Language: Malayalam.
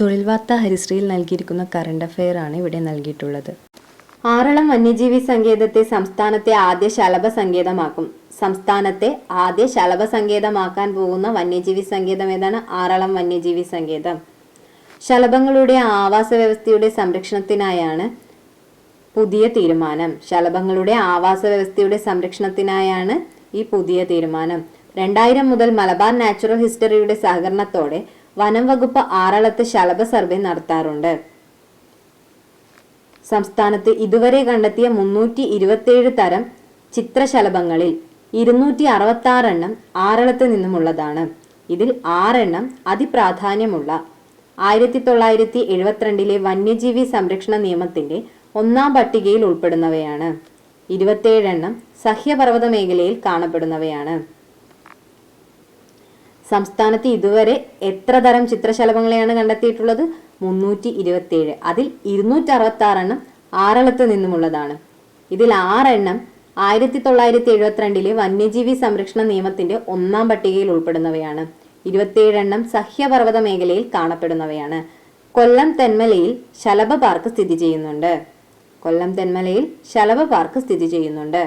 തൊഴിൽ വാർത്താ ഹരിശ്രീയിൽ നൽകിയിരിക്കുന്ന കറണ്ട് അഫെയർ ആണ് ഇവിടെ നൽകിയിട്ടുള്ളത്. ആറളം വന്യജീവി സങ്കേതത്തെ സംസ്ഥാനത്തെ ആദ്യ ശലഭ സങ്കേതമാക്കും. സംസ്ഥാനത്തെ ആദ്യ ശലഭ സങ്കേതമാക്കാൻ പോകുന്ന വന്യജീവി സങ്കേതം ഏതാണ്? ആറളം വന്യജീവി സങ്കേതം. ശലഭങ്ങളുടെ ആവാസ വ്യവസ്ഥയുടെ സംരക്ഷണത്തിനായാണ് പുതിയ തീരുമാനം. ശലഭങ്ങളുടെ ആവാസ വ്യവസ്ഥയുടെ സംരക്ഷണത്തിനായാണ് ഈ പുതിയ തീരുമാനം. 2000 മുതൽ മലബാർ നാച്ചുറൽ ഹിസ്റ്ററിയുടെ സഹകരണത്തോടെ വനം വകുപ്പ് ആറളത്ത് ശലഭ സർവേ നടത്താറുണ്ട്. സംസ്ഥാനത്ത് ഇതുവരെ കണ്ടെത്തിയ 327 തരം ചിത്രശലഭങ്ങളിൽ 266 എണ്ണം ആറളത്ത് നിന്നുമുള്ളതാണ്. ഇതിൽ 6 എണ്ണം അതിപ്രാധാന്യമുള്ള 1972 വന്യജീവി സംരക്ഷണ നിയമത്തിന്റെ 1ാം പട്ടികയിൽ ഉൾപ്പെടുന്നവയാണ്. 27 എണ്ണം സഹ്യപർവ്വത മേഖലയിൽ കാണപ്പെടുന്നവയാണ്. സംസ്ഥാനത്ത് ഇതുവരെ എത്ര തരം ചിത്രശലഭങ്ങളെയാണ് കണ്ടെത്തിയിട്ടുള്ളത്? 327. അതിൽ 266 എണ്ണം ആറളത്ത് നിന്നുമുള്ളതാണ്. ഇതിൽ 6 എണ്ണം 1972 വന്യജീവി സംരക്ഷണ നിയമത്തിന്റെ 1ാം പട്ടികയിൽ ഉൾപ്പെടുന്നവയാണ്. 27 എണ്ണം സഹ്യപർവ്വത മേഖലയിൽ കാണപ്പെടുന്നവയാണ്. കൊല്ലം തെന്മലയിൽ ശലഭ പാർക്ക് സ്ഥിതി ചെയ്യുന്നുണ്ട്.